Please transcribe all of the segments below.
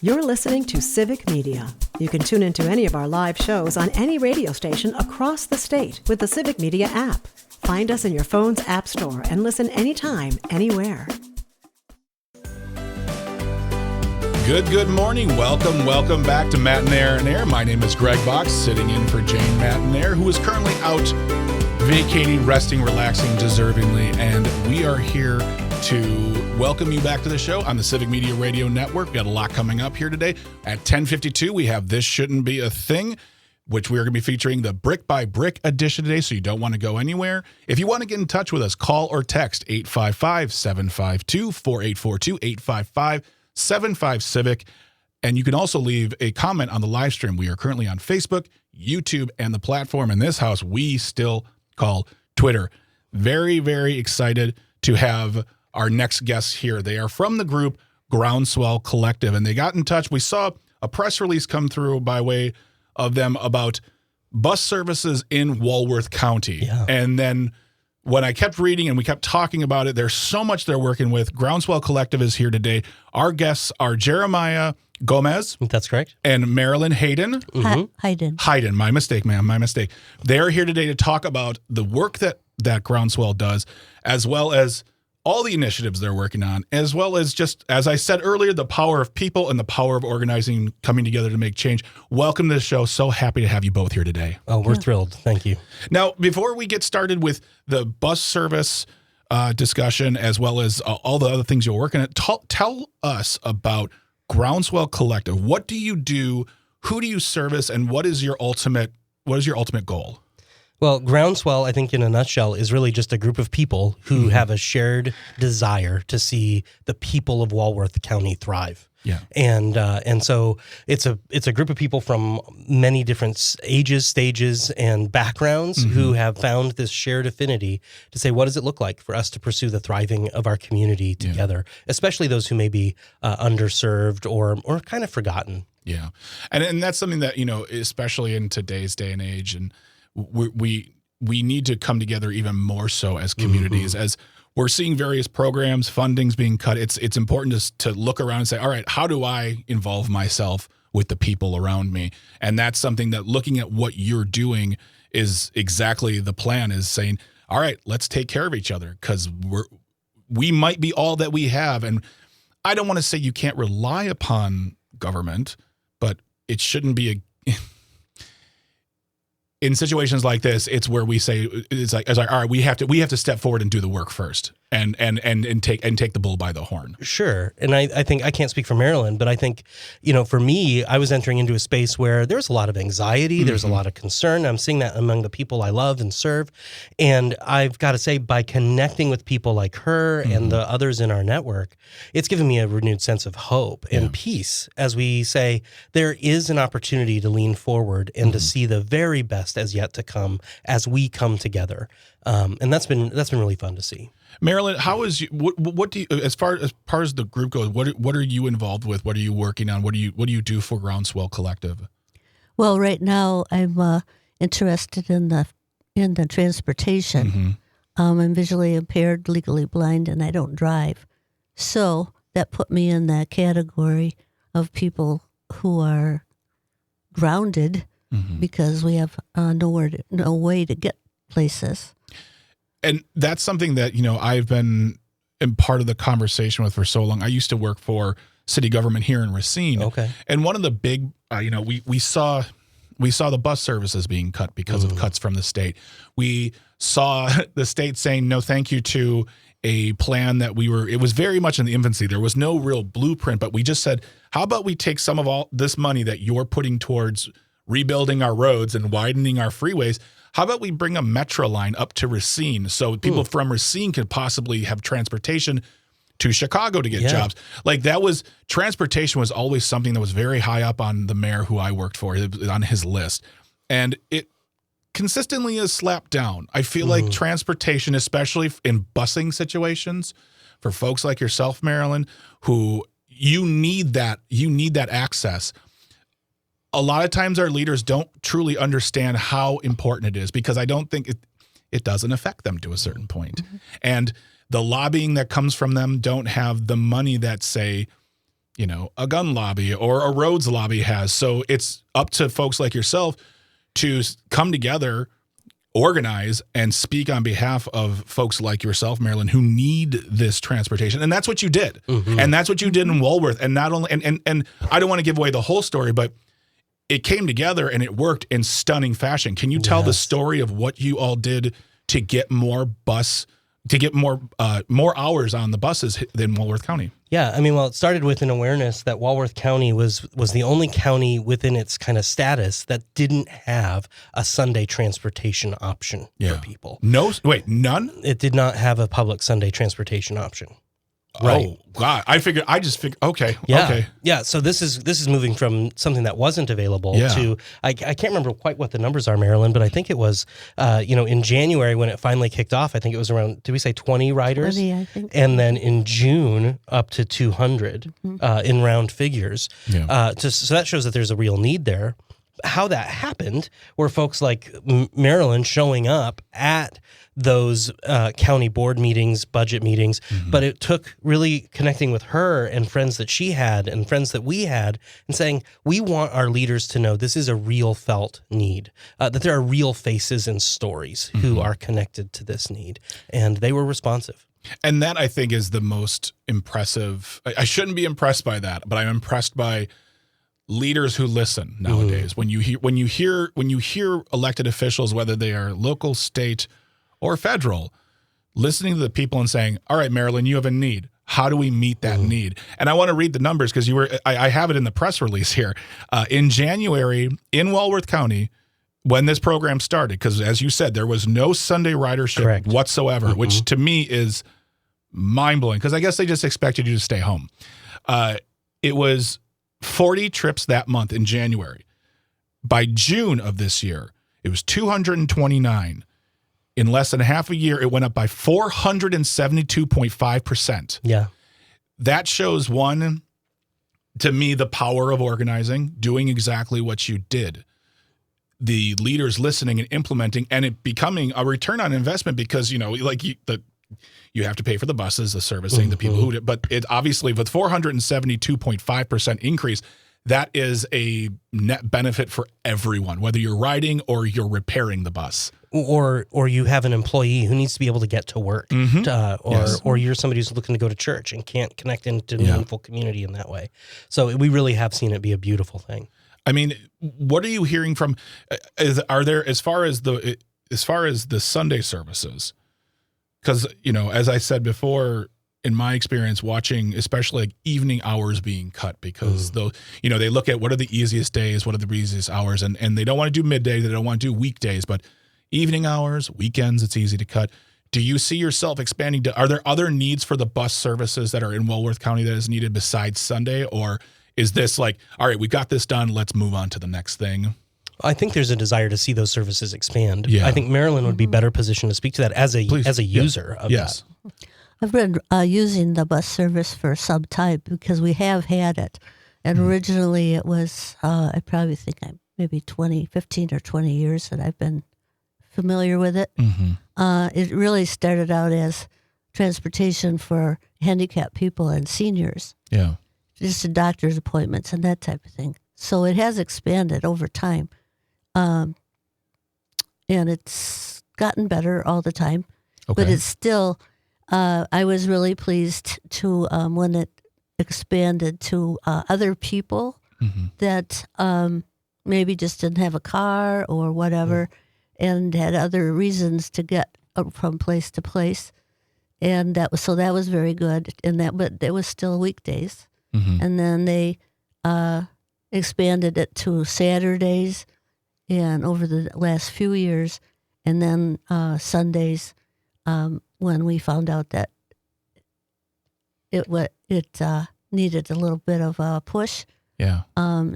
You're listening to Civic Media. You can tune into any of our live shows on any radio station across the state with the Civic Media app. Find us in your phone's app store and listen anytime, anywhere. Good morning. Welcome back to Matt and Air. My name is Greg Box, sitting in for Jane Matt, who is currently out vacating, resting, relaxing deservingly, and we are here to welcome you back to the show on the Civic Media Radio Network. We got a lot coming up here today. At 10:52, we have This Shouldn't Be a Thing, which we are going to be featuring the Brick by Brick edition today, so you don't want to go anywhere. If you want to get in touch with us, call or text 855-752-4842, 855-75-CIVIC, and you can also leave a comment on the live stream. We are currently on Facebook, YouTube, and the platform in this house we still call Twitter. Very, very excited to have our next guests here. They are from the group Groundswell Collective, and they got in touch. We saw a press release come through by way of them about bus services in Walworth County. Yeah. And then when I kept reading and we kept talking about it, there's so much they're working with. Groundswell Collective is here today. Our guests are Jeremiah Gomez. That's correct. And Marilyn Hayden. Hayden. Hayden. My mistake, ma'am. My mistake. They're here today to talk about the work that Groundswell does, as well as all the initiatives they're working on, as well as just, as I said earlier, the power of people and the power of organizing, coming together to make change. Welcome to the show. So happy to have you both here today. Oh, we're thrilled. Thank you. Now, before we get started with the bus service discussion, as well as all the other things you're working at, tell us about Groundswell Collective. What do you do? Who do you service? And what is your ultimate goal? Well, Groundswell, I think in a nutshell, is really just a group of people who have a shared desire to see the people of Walworth County thrive. Yeah. And so it's a group of people from many different ages, stages, and backgrounds who have found this shared affinity to say, what does it look like for us to pursue the thriving of our community together, especially those who may be underserved or kind of forgotten. Yeah. And that's something that, especially in today's day and age, and we need to come together even more so as communities. As we're seeing various programs, fundings being cut, it's important to look around and say, all right, how do I involve myself with the people around me? And that's something that, looking at what you're doing, is exactly the plan, is saying, all right, let's take care of each other, because we might be all that we have. And I don't want to say you can't rely upon government, but it shouldn't be in situations like this, it's where we say, it's like, all right, we have to step forward and do the work first, and take the bull by the horn. Sure. And I think, I can't speak for Marilyn, but I think, for me, I was entering into a space where there's a lot of anxiety, there's a lot of concern. I'm seeing that among the people I love and serve. And I've got to say, by connecting with people like her and the others in our network, it's given me a renewed sense of hope and peace as we say, there is an opportunity to lean forward and to see the very best as yet to come as we come together. And that's been really fun to see. Marilyn, how is what do you, as far as the group goes, what are you involved with? What are you working on? What do you do for Groundswell Collective? Well, right now I'm interested in the transportation. I'm visually impaired, legally blind, and I don't drive. So that put me in that category of people who are grounded because we have no way to get places. And that's something that, I've been in part of the conversation with for so long. I used to work for city government here in Racine. Okay. And one of the big, we saw the bus services being cut because of cuts from the state. We saw the state saying no thank you to a plan that it was very much in the infancy. There was no real blueprint, but we just said, how about we take some of all this money that you're putting towards rebuilding our roads and widening our freeways? How about we bring a metro line up to Racine so people from Racine could possibly have transportation to Chicago to get jobs? Like, transportation was always something that was very high up on the mayor who I worked for, on his list. And it consistently is slapped down. I feel like transportation, especially in busing situations, for folks like yourself, Marilyn, who you need that access. A lot of times our leaders don't truly understand how important it is, because I don't think it doesn't affect them to a certain point. And the lobbying that comes from them don't have the money that, say, a gun lobby or a roads lobby has. So it's up to folks like yourself to come together, organize, and speak on behalf of folks like yourself, Marilyn, who need this transportation. And that's what you did. And that's what you did in Walworth. And not only, and I don't want to give away the whole story, but it came together and it worked in stunning fashion. Can you tell the story of what you all did to get more hours on the buses in Walworth County? Yeah, I mean, well, it started with an awareness that Walworth County was the only county within its kind of status that didn't have a Sunday transportation option for people. No, wait, none? It did not have a public Sunday transportation option. Right. Oh, God. I just figured, okay. Yeah. Okay. Yeah. So this is moving from something that wasn't available to, I can't remember quite what the numbers are, Marilyn, but I think it was, in January when it finally kicked off, I think it was around, did we say 20 riders? 20, I think. And then in June, up to 200 in round figures. Yeah. So that shows that there's a real need there. How that happened were folks like Marilyn showing up at those county board meetings, budget meetings, but it took really connecting with her and friends that she had and friends that we had and saying, we want our leaders to know this is a real felt need, that there are real faces and stories who are connected to this need. And they were responsive. And that, I think, is the most impressive. I shouldn't be impressed by that, but I'm impressed by leaders who listen nowadays. When you hear elected officials, whether they are local, state, or federal, listening to the people and saying, all right, Marilyn, you have a need. How do we meet that need? And I want to read the numbers because I have it in the press release here. In January, in Walworth County, when this program started, because as you said, there was no Sunday ridership whatsoever, which to me is mind-blowing because I guess they just expected you to stay home. It was 40 trips that month in January. By June of this year, it was 229. In less than half a year, it went up by 472.5%. Yeah. That shows, one, to me, the power of organizing, doing exactly what you did. The leaders listening and implementing, and it becoming a return on investment because, you have to pay for the buses, the servicing, the people who, but it obviously with 472.5% increase, that is a net benefit for everyone, whether you're riding or you're repairing the bus. Or you have an employee who needs to be able to get to work, or you're somebody who's looking to go to church and can't connect into meaningful community in that way. So we really have seen it be a beautiful thing. I mean, what are you hearing from? Are there as far as the Sunday services? Because as I said before, in my experience, watching especially like evening hours being cut because they look at what are the easiest days, what are the easiest hours, and they don't want to do midday, they don't want to do weekdays, but evening hours, weekends, it's easy to cut. Do you see yourself expanding? Are there other needs for the bus services that are in Walworth County that is needed besides Sunday? Or is this like, all right, we got this done, let's move on to the next thing? I think there's a desire to see those services expand. Yeah. I think Marilyn would be better positioned to speak to that as a user of that. I've been using the bus service for some time because we have had it. And originally it was, I probably think maybe 15 or 20 years that I've been familiar with it. It really started out as transportation for handicapped people and seniors. Yeah. Just to doctor's appointments and that type of thing. So it has expanded over time. And it's gotten better all the time. Okay. But it's still, I was really pleased to, when it expanded to other people that maybe just didn't have a car or whatever and had other reasons to get from place to place. And that was very good. But it was still weekdays. And then they expanded it to Saturdays and over the last few years, and then Sundays when we found out that it needed a little bit of a push. Yeah.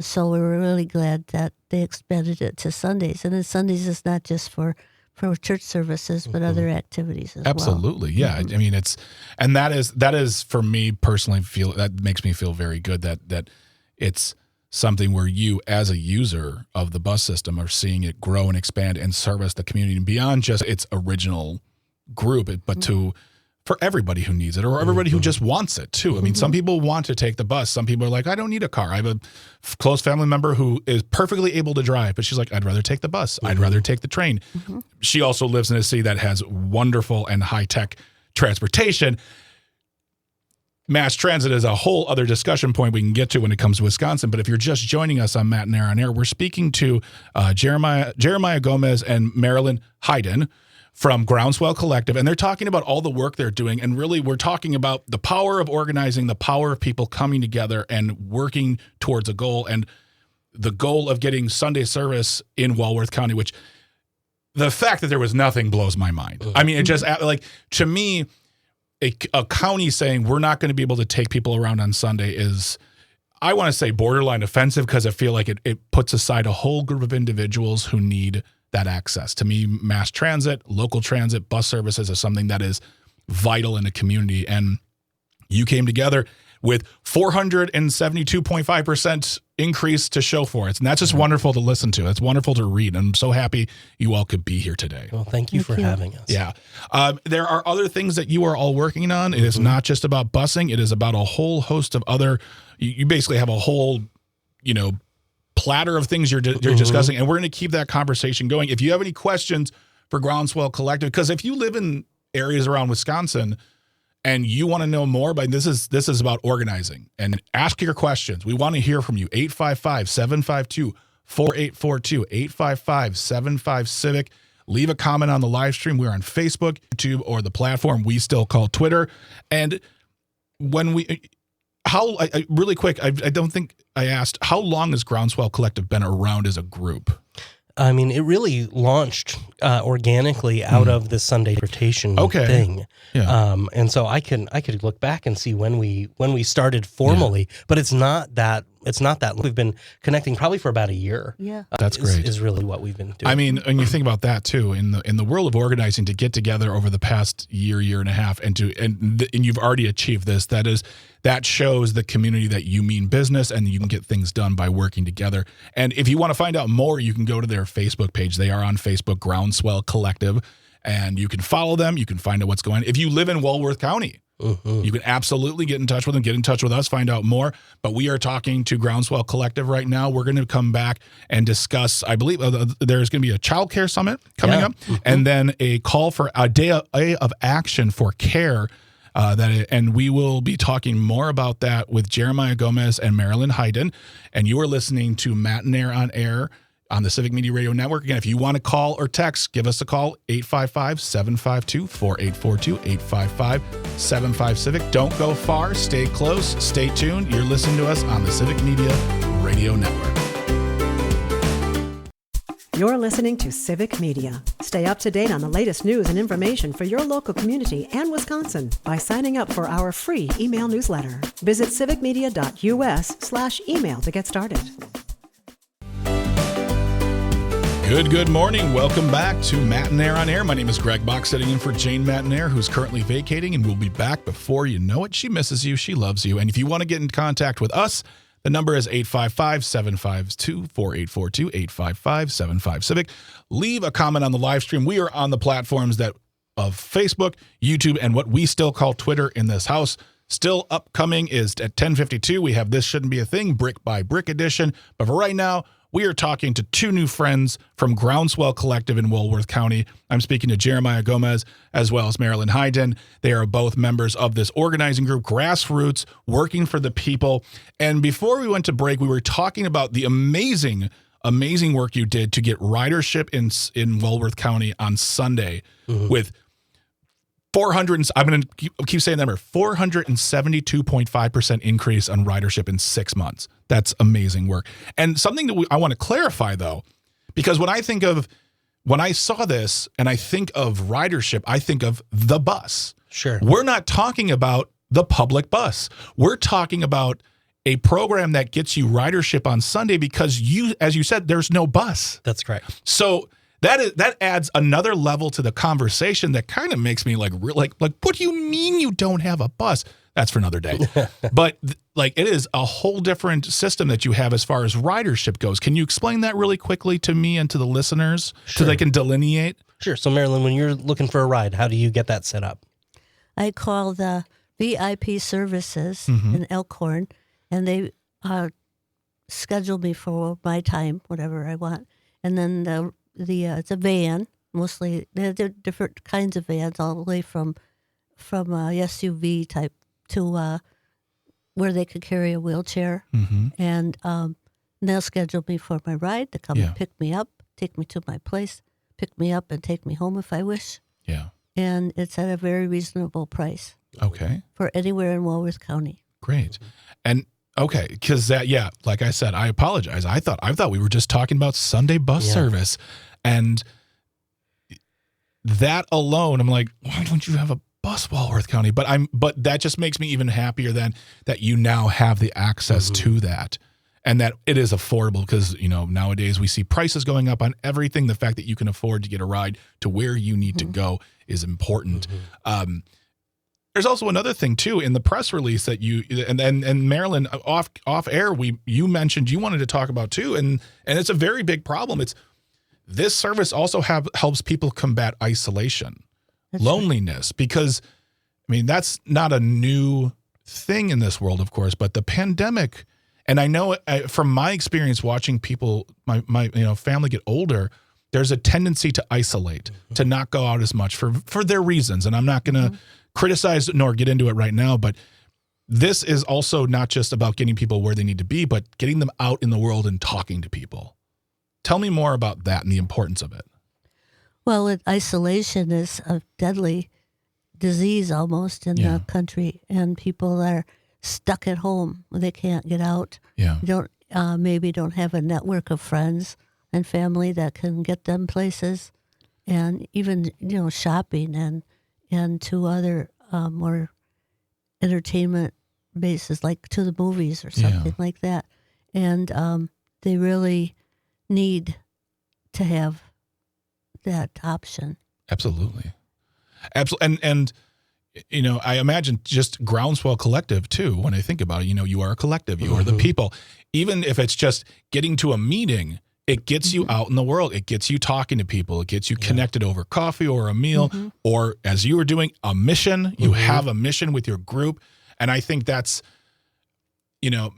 So we were really glad that they expanded it to Sundays. And then Sundays is not just for church services, but other activities as Absolutely. well. Yeah. I mean, that is for me personally that makes me feel very good that it's something where you as a user of the bus system are seeing it grow and expand and service the community beyond just its original group, but to for everybody who needs it or everybody who just wants it too. I mean, some people want to take the bus. Some people are like, I don't need a car. I have a close family member who is perfectly able to drive, but she's like, I'd rather take the bus. I'd rather take the train. She also lives in a city that has wonderful and high-tech transportation. Mass transit is a whole other discussion point we can get to when it comes to Wisconsin. But if you're just joining us on Matt and Air on Air, we're speaking to Jeremiah Gomez and Marilyn Hayden from Groundswell Collective, and they're talking about all the work they're doing. And really, we're talking about the power of organizing, the power of people coming together and working towards a goal, and the goal of getting Sunday service in Walworth County, which the fact that there was nothing blows my mind. I mean, it just, like, to me, a county saying we're not going to be able to take people around on Sunday is, I want to say, borderline offensive, because I feel like it puts aside a whole group of individuals who need that access. To me, mass transit, local transit, bus services is something that is vital in a community. And you came together with 472.5% increase to show for it. And that's just wonderful to listen to. It's wonderful to read. And I'm so happy you all could be here today. Well, thank you for having us. Yeah. There are other things that you are all working on. It is not just about busing. It is about a whole host of other, you basically have a whole, platter of things you're discussing, and we're going to keep that conversation going. If you have any questions for Groundswell Collective, because if you live in areas around Wisconsin and you want to know more, but this is about organizing, and ask your questions. We want to hear from you. 855-752-4842, 855-75-CIVIC. Leave a comment on the live stream. We're on Facebook, YouTube, or the platform we still call Twitter. And when really quick, I don't think I asked, how long has Groundswell Collective been around as a group? I mean, it really launched organically out of the Sunday rotation thing. Yeah. And so I could look back and see when we started formally, but it's not that we've been connecting probably for about a year. Yeah. That's great. Is really what we've been doing. I mean, and you think about that too, in the world of organizing, to get together over the past year and a half, and you've already achieved this. That shows the community that you mean business, and you can get things done by working together. And if you want to find out more, you can go to their Facebook page. They are on Facebook, Groundswell Collective, and you can follow them. You can find out what's going on. If you live in Walworth County, you can absolutely get in touch with them, get in touch with us, find out more. But we are talking to Groundswell Collective right now. We're going to come back and discuss, I believe there's going to be a child care summit coming up, and then a call for a day of action for care. And we will be talking more about that with Jeremiah Gomez and Marilyn Hayden. And you are listening to Matt and Air on Air on the Civic Media Radio Network. Again, if you want to call or text, give us a call, 855-752-4842, 855-75-CIVIC. Don't go far. Stay close. Stay tuned. You're listening to us on the Civic Media Radio Network. You're listening to Civic Media. Stay up to date on the latest news and information for your local community and Wisconsin by signing up for our free email newsletter. Visit civicmedia.us/email to get started. Good morning. Welcome back to Matt and Air on Air. My name is Greg Bach, sitting in for Jane Mattinair, who's currently vacating, and we'll be back before you know it. She misses you. She loves you. And if you want to get in contact with us, the number is 855-752-4842, 855-75-CIVIC. Leave a comment on the live stream. We are on the platforms of Facebook, YouTube, and what we still call Twitter in this house. Still upcoming is at 10:52. We have This Shouldn't Be a Thing, Brick by Brick edition. But for right now, we are talking to two new friends from Groundswell Collective in Walworth County. I'm speaking to Jeremiah Gomez as well as Marilyn Hayden. They are both members of this organizing group, Grassroots, working for the people. And before we went to break, we were talking about the amazing work you did to get ridership in Walworth County on Sunday with 400. I'm going to keep saying that number, 472.5% increase on ridership in 6 months. That's amazing work. And something that I want to clarify, though, because when I saw this and I think of ridership, I think of the bus. Sure. We're not talking about the public bus. We're talking about a program that gets you ridership on Sunday because as you said, there's no bus. That's correct. So that adds another level to the conversation that kind of makes me like, what do you mean you don't have a bus? That's for another day. But it is a whole different system that you have as far as ridership goes. Can you explain that really quickly to me and to the listeners so they can delineate? Sure. So Marilyn, when you're looking for a ride, how do you get that set up? I call the VIP services in Elkhorn, and they schedule me for my time, whatever I want. And then it's a van, mostly. They're different kinds of vans, all the way from SUV type to where they could carry a wheelchair. And they'll schedule me for my ride to come and pick me up, take me to my place, pick me up and take me home if I wish. Yeah. And it's at a very reasonable price. Okay. For anywhere in Walworth County. Great. And okay, because like I said, I apologize. I thought we were just talking about Sunday bus service, and that alone, I'm like, why don't you have a bus, Walworth County? But that just makes me even happier then that you now have the access to that, and that it is affordable, because nowadays we see prices going up on everything. The fact that you can afford to get a ride to where you need to go is important. There's also another thing too in the press release that you and Marilyn off air you mentioned you wanted to talk about too, and it's a very big problem. This service also helps people combat isolation, loneliness, because that's not a new thing in this world, of course, but the pandemic, and I know from my experience watching people, my family get older, there's a tendency to isolate, to not go out as much for their reasons, and I'm not going to criticize nor get into it right now, but this is also not just about getting people where they need to be, but getting them out in the world and talking to people. Tell me more about that and the importance of it. Well, isolation is a deadly disease almost in the country, and people are stuck at home. They can't get out. Yeah. Maybe don't have a network of friends and family that can get them places, and even shopping and to other more entertainment bases, like to the movies or something like that. And they really need to have that option. Absolutely. And I imagine just Groundswell Collective too, when I think about it, you are a collective, you are the people. Even if it's just getting to a meeting, it gets you out in the world. It gets you talking to people. It gets you connected over coffee or a meal, or as you were doing, a mission. You have a mission with your group. And I think that's,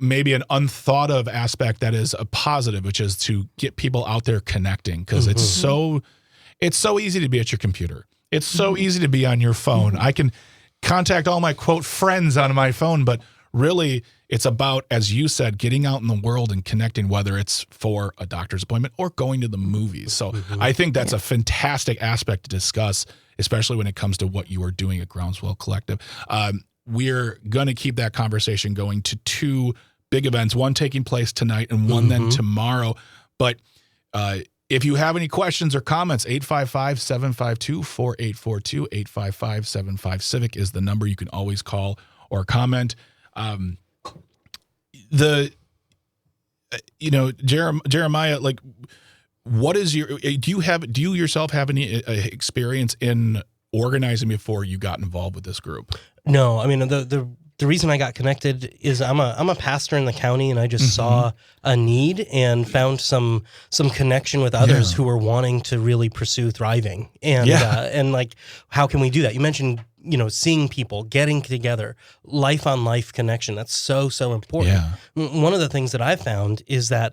maybe an unthought of aspect that is a positive, which is to get people out there connecting, because it's so easy to be at your computer. It's so easy to be on your phone. I can contact all my, quote, friends on my phone, but really it's about, as you said, getting out in the world and connecting, whether it's for a doctor's appointment or going to the movies. So I think that's a fantastic aspect to discuss, especially when it comes to what you are doing at Groundswell Collective. We're going to keep that conversation going to two big events, one taking place tonight and one then tomorrow. But if you have any questions or comments, 855-752-4842, 855-75-CIVIC is the number you can always call or comment. Jeremiah, like, what is do you yourself have any experience in organizing before you got involved with this group? No, the reason I got connected is I'm a pastor in the county, and I just saw a need and found some connection with others who were wanting to really pursue thriving. And and like, how can we do that? You mentioned seeing people, getting together, life on life connection. That's so important. Yeah. One of the things that I've found is that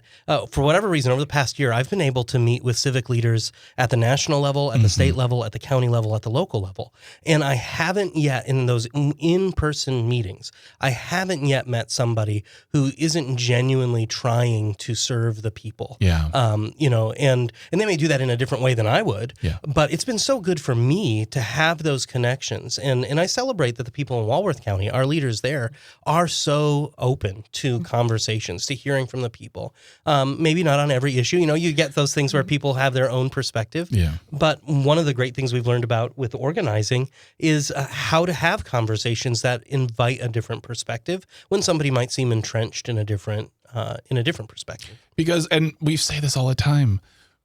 for whatever reason, over the past year, I've been able to meet with civic leaders at the national level, at the state level, at the county level, at the local level. And I haven't yet, in those in-person meetings, I haven't yet met somebody who isn't genuinely trying to serve the people. Yeah. And they may do that in a different way than I would. Yeah. But it's been so good for me to have those connections. And I celebrate that the people in Walworth County, our leaders there, are so open to conversations, to hearing from the people. Maybe not on every issue. You get those things where people have their own perspective. Yeah. But one of the great things we've learned about with organizing is how to have conversations that invite a different perspective when somebody might seem entrenched in a different perspective. Because, and we say this all the time,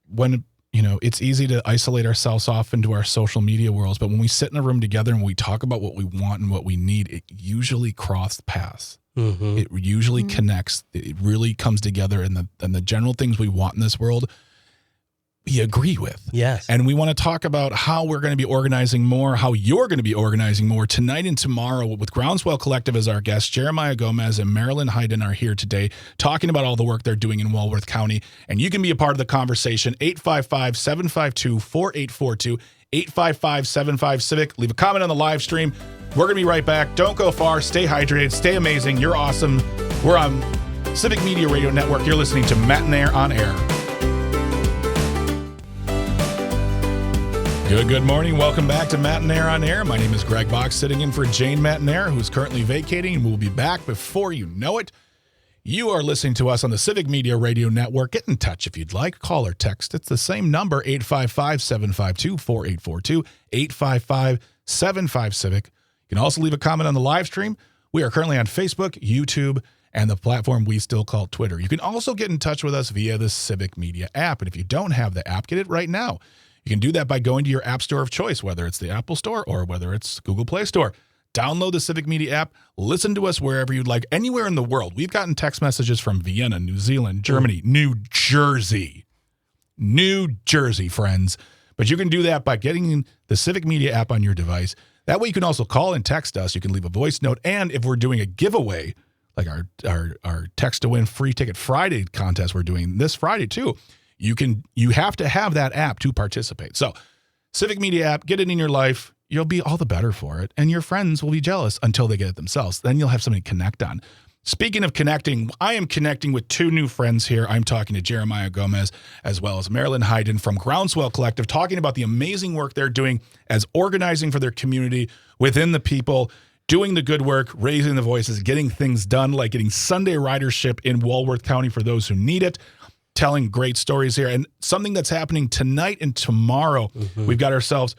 when it's easy to isolate ourselves off into our social media worlds, but when we sit in a room together and we talk about what we want and what we need, it usually crosses paths. It usually connects. It really comes together, and the general things we want in this world, we agree with. Yes. And we want to talk about how we're going to be organizing more, how you're going to be organizing more tonight and tomorrow with Groundswell Collective as our guests. Jeremiah Gomez and Marilyn Hayden are here today talking about all the work they're doing in Walworth County. And you can be a part of the conversation. 855-752-4842. 855-75-CIVIC. Leave a comment on the live stream. We're going to be right back. Don't go far. Stay hydrated. Stay amazing. You're awesome. We're on Civic Media Radio Network. You're listening to Matt and Air on Air. Good morning. Welcome back to Matt and Air on Air. My name is Greg Box, sitting in for Jane Matinair, who's currently vacating, and we'll be back before you know it. You are listening to us on the Civic Media Radio Network. Get in touch if you'd like. Call or text. It's the same number, 855-752-4842, 855-75-CIVIC. You can also leave a comment on the live stream. We are currently on Facebook, YouTube, and the platform we still call Twitter. You can also get in touch with us via the Civic Media app. And if you don't have the app, get it right now. You can do that by going to your app store of choice, whether it's the Apple Store or whether it's Google Play Store. Download the Civic Media app. Listen to us wherever you'd like, anywhere in the world. We've gotten text messages from Vienna, New Zealand, Germany, New Jersey, friends. But you can do that by getting the Civic Media app on your device. That way you can also call and text us. You can leave a voice note. And if we're doing a giveaway, like our Text to Win Free Ticket Friday contest we're doing this Friday too, you have to have that app to participate. So Civic Media app, get it in your life. You'll be all the better for it. And your friends will be jealous until they get it themselves. Then you'll have something to connect on. Speaking of connecting, I am connecting with two new friends here. I'm talking to Jeremiah Gomez as well as Marilyn Hayden from Groundswell Collective, talking about the amazing work they're doing as organizing for their community within the people, doing the good work, raising the voices, getting things done, like getting Sunday ridership in Walworth County for those who need it, telling great stories here. And something that's happening tonight and tomorrow, we've got ourselves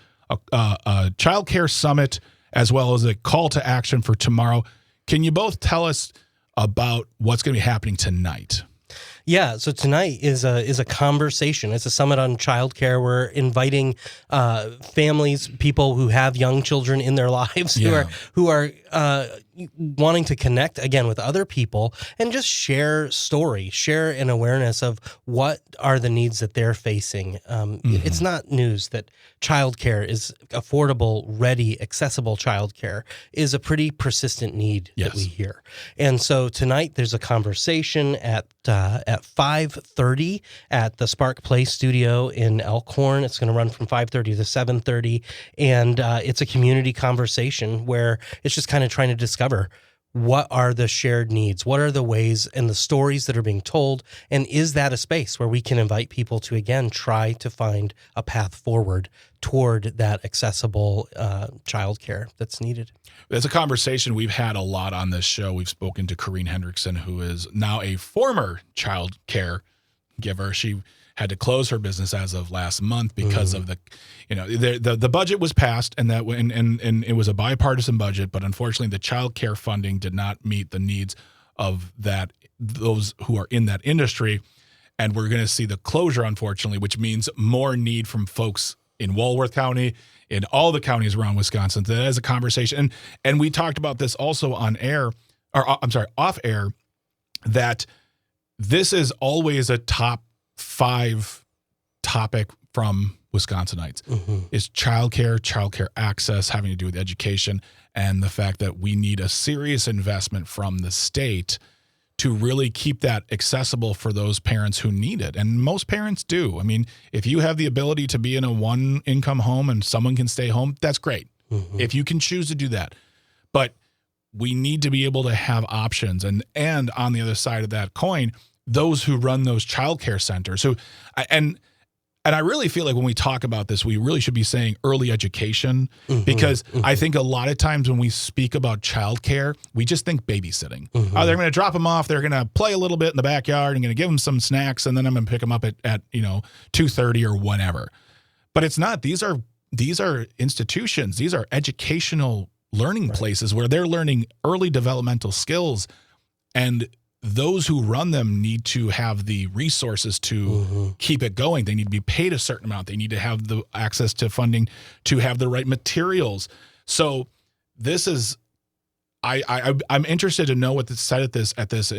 a child care summit as well as a call to action for tomorrow. Can you both tell us about what's going to be happening tonight? Yeah, so tonight is a conversation. It's a summit on childcare. We're inviting families, people who have young children in their lives, who are wanting to connect again with other people and just share story, share an awareness of what are the needs that they're facing. It's not news that childcare is affordable, ready, accessible childcare is a pretty persistent need that we hear. And so tonight there's a conversation at 5:30 at the Spark Play Studio in Elkhorn. It's going to run from 5:30 to 7:30, and it's a community conversation where it's just kind of trying to discover what are the shared needs, what are the ways and the stories that are being told, and is that a space where we can invite people to, again, try to find a path forward toward that accessible childcare that's needed. It's a conversation we've had a lot on this show. We've spoken to Corrine Hendrickson, who is now a former child care giver. She had to close her business as of last month because of the budget was passed and it was a bipartisan budget, but unfortunately the child care funding did not meet the needs of those who are in that industry. And we're going to see the closure, unfortunately, which means more need from folks in Walworth County, in all the counties around Wisconsin. That is a conversation. And we talked about this also off air, that this is always a top 5 topic from Wisconsinites is childcare access, having to do with education, and the fact that we need a serious investment from the state to really keep that accessible for those parents who need it. And most parents do. I mean, if you have the ability to be in a one-income home and someone can stay home, that's great. If you can choose to do that. But we need to be able to have options. And on the other side of that coin, those who run those childcare centers. And I really feel like when we talk about this, we really should be saying early education, because I think a lot of times when we speak about childcare, we just think babysitting. Oh, they're going to drop them off. They're going to play a little bit in the backyard. I'm going to give them some snacks, and then I'm going to pick them up at 2:30 or whatever. But it's not. These are institutions. These are educational learning places where they're learning early developmental skills, and those who run them need to have the resources to keep it going. They need to be paid a certain amount. They need to have the access to funding to have the right materials. So this is I'm interested to know what the said at this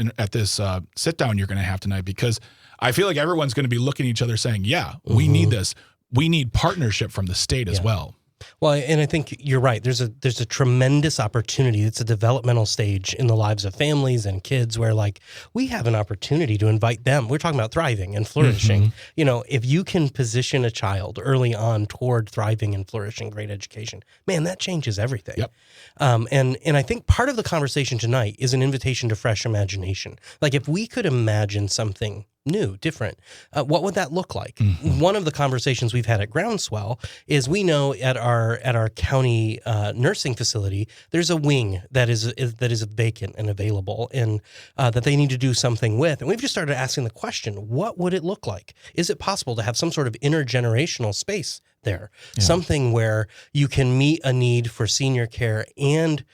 sit down you're going to have tonight, because I feel like everyone's going to be looking at each other saying, yeah, we need this. We need partnership from the state as well. Well, and I think you're right. There's a tremendous opportunity. It's a developmental stage in the lives of families and kids where, like, we have an opportunity to invite them. We're talking about thriving and flourishing. You know, if you can position a child early on toward thriving and flourishing, great education, man, that changes everything. Yep. And I think part of the conversation tonight is an invitation to fresh imagination. Like, if we could imagine something new, different, what would that look like? One of the conversations we've had at Groundswell is, we know at our county nursing facility, there's a wing that is vacant and available, and that they need to do something with. And we've just started asking the question, what would it look like? Is it possible to have some sort of intergenerational space there? Something where you can meet a need for senior care and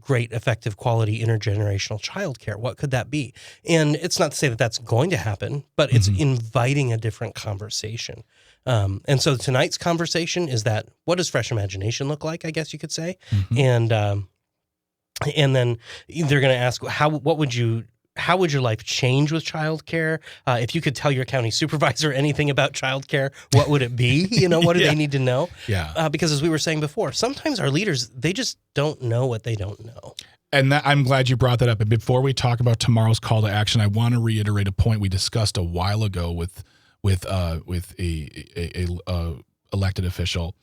great, effective, quality intergenerational child care. What could that be? And it's not to say that that's going to happen, but it's inviting a different conversation. And so tonight's conversation is that, what does fresh imagination look like, I guess you could say? And then they're going to ask, how would your life change with childcare? If you could tell your county supervisor anything about childcare, what would it be? You know, what do they need to know? Because as we were saying before, sometimes our leaders, they just don't know what they don't know. And I'm glad you brought that up. And before we talk about tomorrow's call to action, I want to reiterate a point we discussed a while ago with a elected official,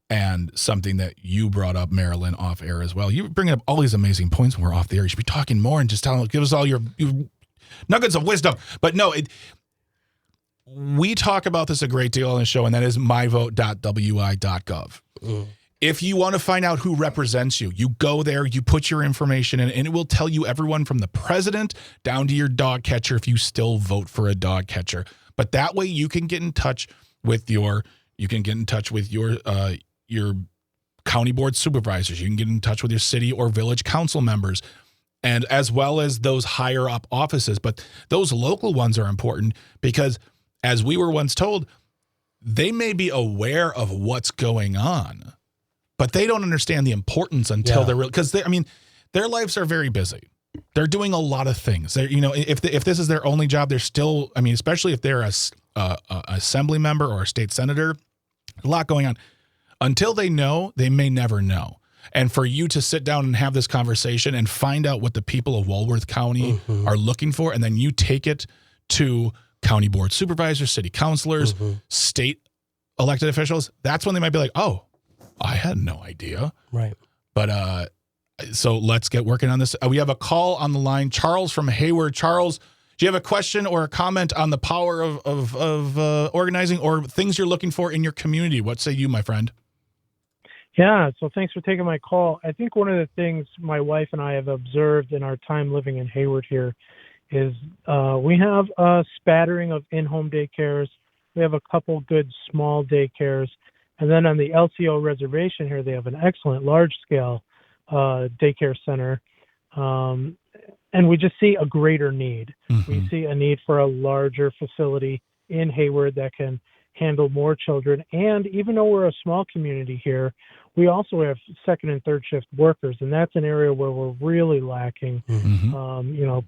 and something that you brought up, Marilyn, off air as well. You bring up all these amazing points when we're off the air. You should be talking more and just give us all your nuggets of wisdom. But no, we talk about this a great deal on the show, and that is myvote.wi.gov. If you want to find out who represents you, you go there, you put your information in, and it will tell you everyone from the president down to your dog catcher if you still vote for a dog catcher. But that way you can get in touch with your county board supervisors. You can get in touch with your city or village council members, and as well as those higher up offices. But those local ones are important because, as we were once told, they may be aware of what's going on, but they don't understand the importance until they're real. Because their lives are very busy. They're doing a lot of things. If this is their only job, they're still, especially if they're a assembly member or a state senator, a lot going on. Until they know, they may never know. And for you to sit down and have this conversation and find out what the people of Walworth County are looking for, and then you take it to county board supervisors, city councilors, state elected officials, that's when they might be like, oh, I had no idea. Right. But so let's get working on this. We have a call on the line. Charles from Hayward. Charles, do you have a question or a comment on the power of organizing or things you're looking for in your community? What say you, my friend? Yeah, so thanks for taking my call. I think one of the things my wife and I have observed in our time living in Hayward here is we have a spattering of in-home daycares. We have a couple good small daycares. And then on the LCO reservation here, they have an excellent large-scale daycare center. And we just see a greater need. We see a need for a larger facility in Hayward that can handle more children. And even though we're a small community here, we also have second and third shift workers, and that's an area where we're really lacking.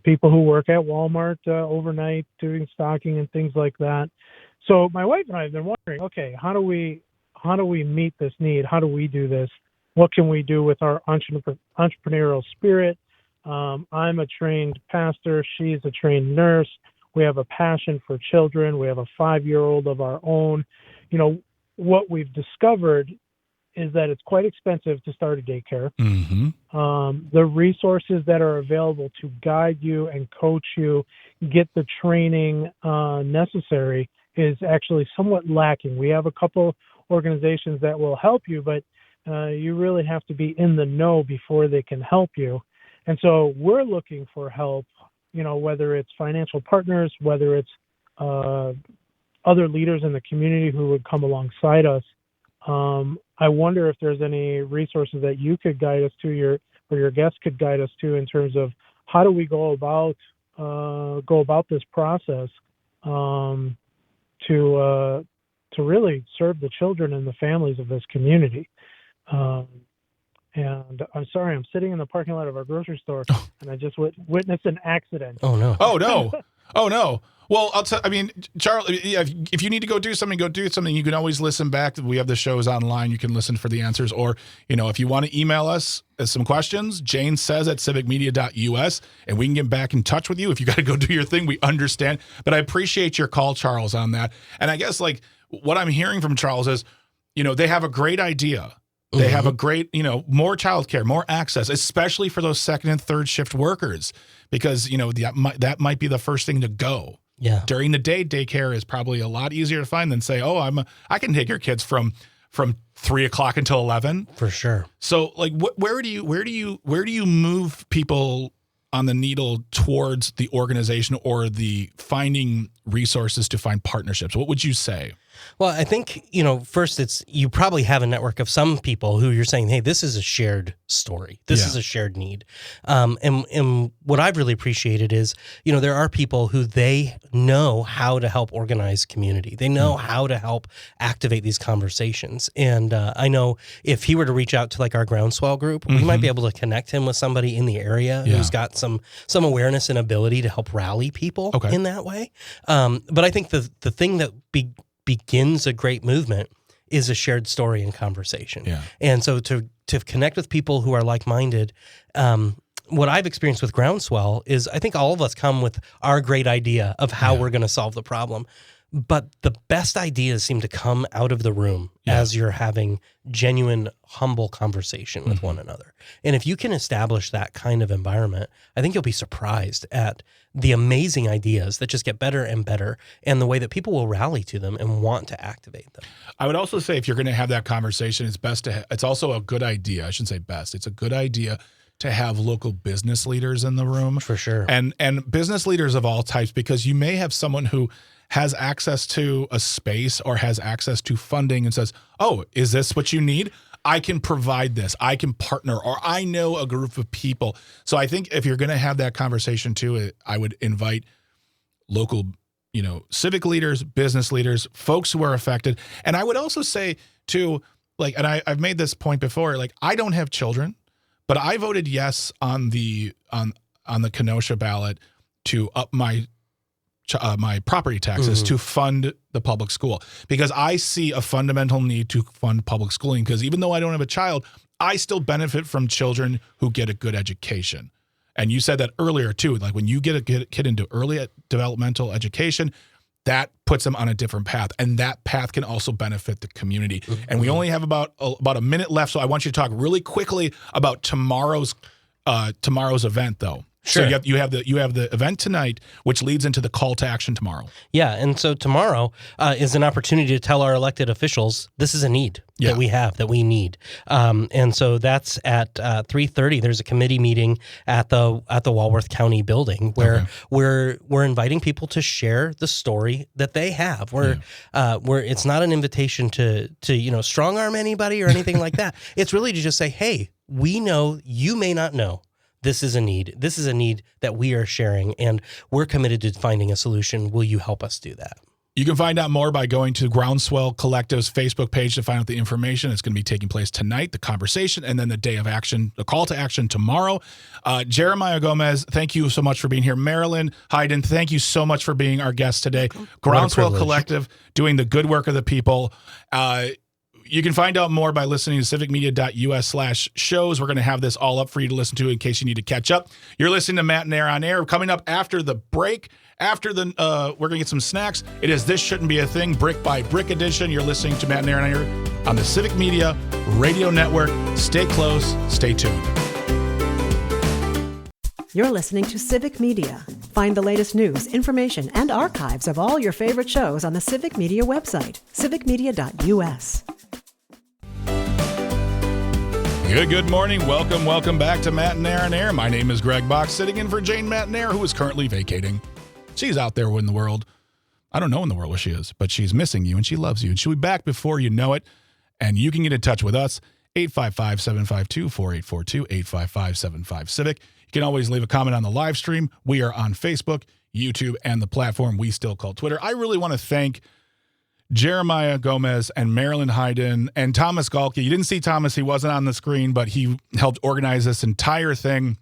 People who work at Walmart overnight doing stocking and things like that. So my wife and I have been wondering, okay, how do we meet this need? How do we do this? What can we do with our entrepreneurial spirit? I'm a trained pastor. She's a trained nurse. We have a passion for children. We have a 5-year-old of our own. What we've discovered is that it's quite expensive to start a daycare. The resources that are available to guide you and coach you, get the training necessary, is actually somewhat lacking. We have a couple organizations that will help you, but you really have to be in the know before they can help you. And so we're looking for help, whether it's financial partners, whether it's other leaders in the community who would come alongside us. I wonder if there's any resources that you could guide us to, or your guests could guide us to, in terms of how do we go about this process to really serve the children and the families of this community. And I'm sorry, I'm sitting in the parking lot of our grocery store, and I just witnessed an accident. Oh no. Oh no. Oh no. Well, I mean, Charlie, if you need to go do something, You can always listen back. We have the shows online. You can listen for the answers. Or, if you want to email us some questions, Jane says at civicmedia.us, and we can get back in touch with you. If you got to go do your thing, we understand. But I appreciate your call, Charles, on that. And I guess what I'm hearing from Charles is, they have a great idea. They have a great, more childcare, more access, especially for those second and third shift workers, because, that might be the first thing to go. Yeah. During the day, daycare is probably a lot easier to find than say, I can take your kids from 3 o'clock until 11. For sure. So where do you move people on the needle towards the organization or the finding resources to find partnerships? What would you say? Well, I think, first you probably have a network of some people who you're saying, hey, this is a shared story. This is a shared need. And what I've really appreciated is, there are people who they know how to help organize community. They know how to help activate these conversations. And I know if he were to reach out to our Groundswell group, we might be able to connect him with somebody in the area who's got some awareness and ability to help rally people in that way. But I think the thing that begins a great movement is a shared story and conversation. Yeah. And so to connect with people who are like-minded, what I've experienced with Groundswell is I think all of us come with our great idea of how we're going to solve the problem. But the best ideas seem to come out of the room as you're having genuine, humble conversation with one another. And if you can establish that kind of environment, I think you'll be surprised at the amazing ideas that just get better and better, and the way that people will rally to them and want to activate them. I would also say if you're going to have that conversation, it's also a good idea. I shouldn't say best. It's a good idea to have local business leaders in the room. For sure. And business leaders of all types, because you may have someone who has access to a space or has access to funding and says, oh, is this what you need? I can provide this. I can partner, or I know a group of people. So I think if you're going to have that conversation too, I would invite local, civic leaders, business leaders, folks who are affected. And I would also say too, and I've made this point before, I don't have children, but I voted yes on the Kenosha ballot to up my property taxes to fund the public school, because I see a fundamental need to fund public schooling, because even though I don't have a child, I still benefit from children who get a good education. And you said that earlier too, when you get a kid into early developmental education, that puts them on a different path, and that path can also benefit the community. And we only have about a minute left, so I want you to talk really quickly about tomorrow's event though. Sure. So you have the event tonight, which leads into the call to action tomorrow. Yeah, and so tomorrow is an opportunity to tell our elected officials this is a need that we have, that we need. And so that's at 3:30. There's a committee meeting at the Walworth County building where we're inviting people to share the story that they have. Where it's not an invitation to strong arm anybody or anything like that. It's really to just say, hey, we know you may not know. This is a need. This is a need that we are sharing, and we're committed to finding a solution. Will you help us do that? You can find out more by going to Groundswell Collective's Facebook page to find out the information. It's going to be taking place tonight, the conversation, and then the day of action, the call to action tomorrow. Jeremiah Gomez, thank you so much for being here. Marilyn Hayden, thank you so much for being our guest today. Groundswell Collective, doing the good work of the people. You can find out more by listening to civicmedia.us/shows. We're going to have this all up for you to listen to in case you need to catch up. You're listening to Matt and Aaron on Air. Coming up after the break, we're going to get some snacks. It is This Shouldn't Be a Thing, Brick by Brick edition. You're listening to Matt and Aaron on Air on the Civic Media Radio Network. Stay close. Stay tuned. You're listening to Civic Media. Find the latest news, information, and archives of all your favorite shows on the Civic Media website, civicmedia.us. Good morning. Welcome back to Matt and Aaron Air. My name is Greg Box, sitting in for Jane Mattinair, who is currently vacating. She's out there in the world. I don't know in the world where she is, but she's missing you and she loves you. And she'll be back before you know it. And you can get in touch with us, 855-752-4842, 855-75-CIVIC. You can always leave a comment on the live stream. We are on Facebook, YouTube, and the platform we still call Twitter. I really want to thank Jeremiah Gomez and Marilyn Hayden and Thomas Galke. You didn't see Thomas. He wasn't on the screen, but he helped organize this entire thing.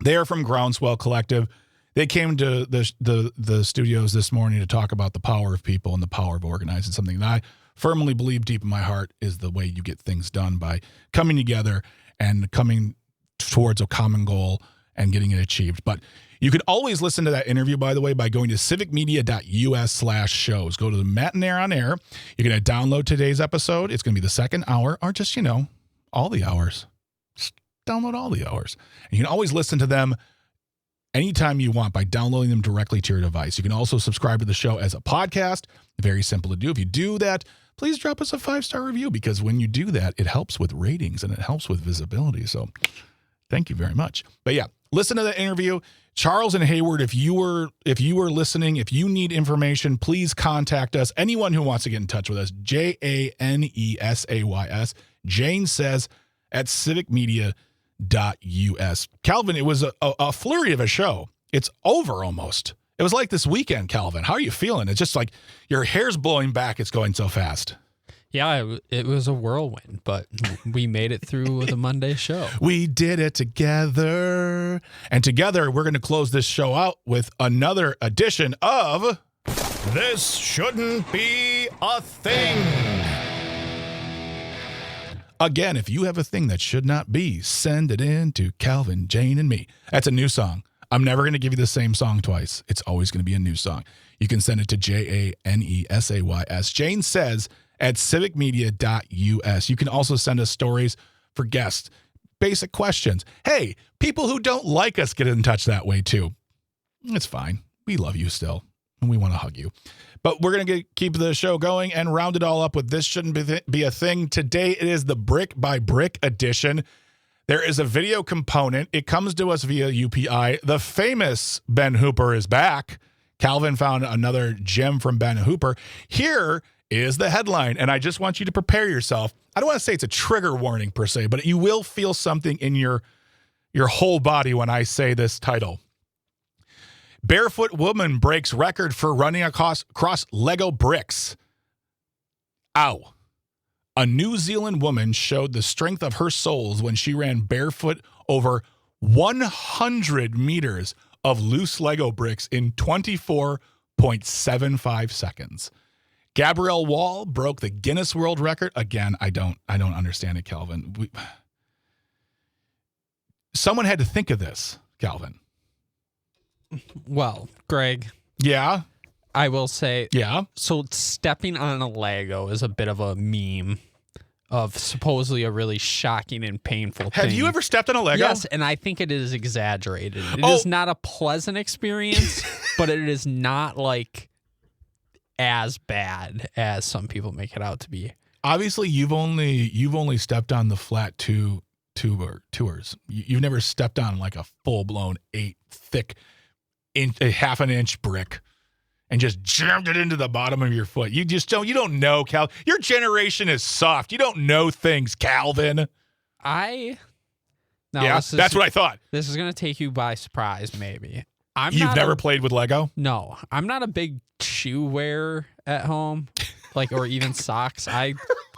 They are from Groundswell Collective. They came to the studios this morning to talk about the power of people and the power of organizing, something that I firmly believe deep in my heart is the way you get things done, by coming together and coming towards a common goal and getting it achieved. But you can always listen to that interview, by the way, by going to civicmedia.us/shows. Go to the Matinee on Air. You're going to download today's episode. It's going to be the second hour, or just, all the hours. Just download all the hours. And you can always listen to them anytime you want by downloading them directly to your device. You can also subscribe to the show as a podcast. Very simple to do. If you do that, please drop us a 5-star review, because when you do that, it helps with ratings and it helps with visibility. So thank you very much. But yeah, listen to the interview. Charles and Hayward, if you were listening, if you need information, please contact us. Anyone who wants to get in touch with us, JANESAYS, Jane says at civicmedia.us. Calvin, it was a flurry of a show. It's over almost. It was like this weekend, Calvin. How are you feeling? It's just like your hair's blowing back. It's going so fast. Yeah, it was a whirlwind, but we made it through the Monday show. We did it together. And together, we're going to close this show out with another edition of This Shouldn't Be a Thing. Again, if you have a thing that should not be, send it in to Calvin, Jane, and me. That's a new song. I'm never going to give you the same song twice. It's always going to be a new song. You can send it to JANESAYS. Jane says at civicmedia.us. You can also send us stories for guests, basic questions. Hey, people who don't like us get in touch that way too. It's fine. We love you still, and we want to hug you. But we're going to keep the show going and round it all up with This Shouldn't Be a Thing. Today, it is the Brick by Brick edition. There is a video component. It comes to us via UPI. The famous Ben Hooper is back. Calvin found another gem from Ben Hooper. Here is the headline, and I just want you to prepare yourself. I don't want to say it's a trigger warning per se, but you will feel something in your whole body when I say this title. Barefoot woman breaks record for running across Lego bricks. Ow. A New Zealand woman showed the strength of her soles when she ran barefoot over 100 meters of loose Lego bricks in 24.75 seconds. Gabrielle Wall broke the Guinness World Record. Again, I don't understand it, Calvin. Someone had to think of this, Calvin. Well, Greg. Yeah? I will say. Yeah? So stepping on a Lego is a bit of a meme of supposedly a really shocking and painful thing. Have you ever stepped on a Lego? Yes, and I think it is exaggerated. It is not a pleasant experience, but it is not like as bad as some people make it out to be. Obviously, you've only stepped on the flat tours. You've never stepped on like a full-blown 8 thick, a half an inch brick and just jammed it into the bottom of your foot. You don't know, Cal. Your generation is soft. You don't know things, Calvin. That's what I thought. This is going to take you by surprise, maybe. You've never played with Lego? No, I'm not a big shoe wearer at home, or even socks. I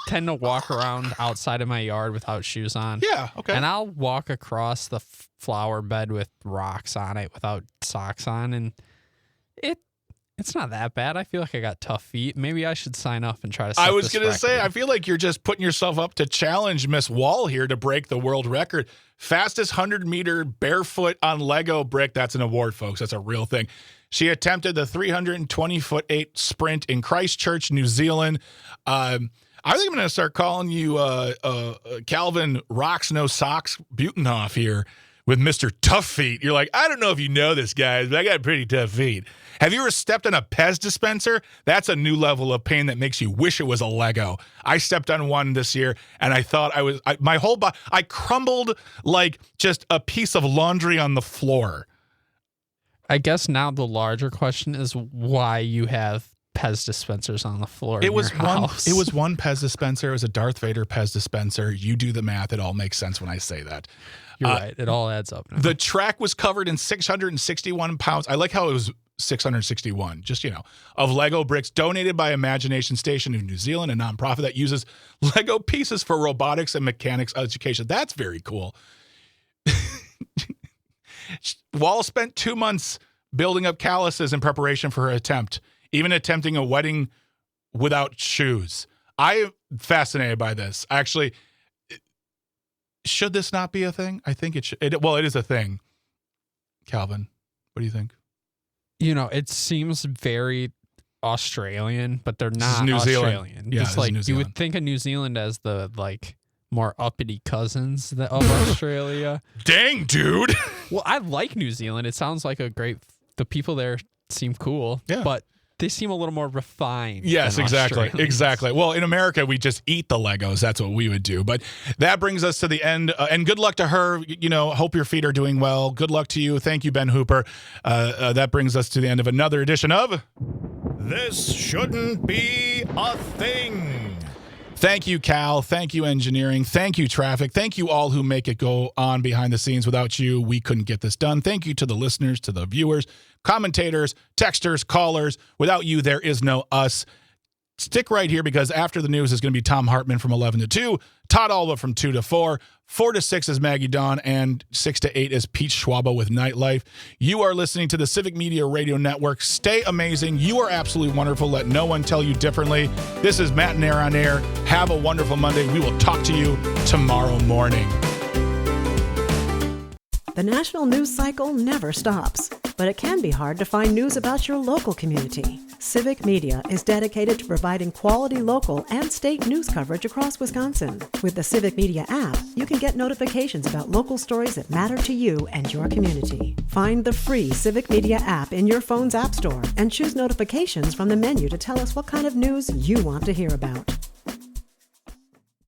tend to walk around outside of my yard without shoes on. Yeah, okay. And I'll walk across the flower bed with rocks on it without socks on, and it's not that bad. I feel like I got tough feet. Maybe I should sign up and try to set I was this going to say, record. I feel like you're just putting yourself up to challenge Miss Wall here to break the world record. Fastest 100-meter barefoot on Lego brick. That's an award, folks. That's a real thing. She attempted the 320-foot-8 sprint in Christchurch, New Zealand. I think I'm going to start calling you Calvin Rocks No Socks Butenhoff here with Mr. Tough Feet. You're like, I don't know if you know this, guys, but I got pretty tough feet. Have you ever stepped on a Pez dispenser? That's a new level of pain that makes you wish it was a Lego. I stepped on one this year, and I thought my whole body, I crumbled like just a piece of laundry on the floor. I guess now the larger question is why you have Pez dispensers on the floor. It was house. It was one Pez dispenser. It was a Darth Vader Pez dispenser. You do the math. It all makes sense when I say that. You're right. It all adds up now. The track was covered in 661 pounds. I like how it was 661, just, of Lego bricks donated by Imagination Station in New Zealand, a nonprofit that uses Lego pieces for robotics and mechanics education. That's very cool. Wall spent 2 months building up calluses in preparation for her attempt, even attempting a wedding without shoes. I am fascinated by this. Actually, should this not be a thing? I think it should. It is a thing. Calvin, what do you think? It seems very Australian, but they're not New Zealand. Australian. Yeah, It's this is like New you Zealand. would think of New Zealand as the more uppity cousins of Australia. Dang, dude. Well, I like New Zealand. It sounds like the people there seem cool. Yeah. But they seem a little more refined. Yes, than exactly. Australians. Exactly. Well, in America, we just eat the Legos. That's what we would do. But that brings us to the end. And good luck to her. Hope your feet are doing well. Good luck to you. Thank you, Ben Hooper. That brings us to the end of another edition of This Shouldn't Be a Thing. Thank you, Cal. Thank you, engineering. Thank you, traffic. Thank you all who make it go on behind the scenes. Without you, we couldn't get this done. Thank you to the listeners, to the viewers, commentators, texters, callers. Without you, there is no us. Stick right here because after the news is going to be Tom Hartman from 11 to 2, Todd Alba from 2 to 4, 4 to 6 is Maggie Dawn, and 6 to 8 is Pete Schwaba with Nightlife. You are listening to the Civic Media Radio Network. Stay amazing. You are absolutely wonderful. Let no one tell you differently. This is Matt and Air on Air. Have a wonderful Monday. We will talk to you tomorrow morning. The national news cycle never stops, but it can be hard to find news about your local community. Civic Media is dedicated to providing quality local and state news coverage across Wisconsin. With the Civic Media app, you can get notifications about local stories that matter to you and your community. Find the free Civic Media app in your phone's app store and choose notifications from the menu to tell us what kind of news you want to hear about.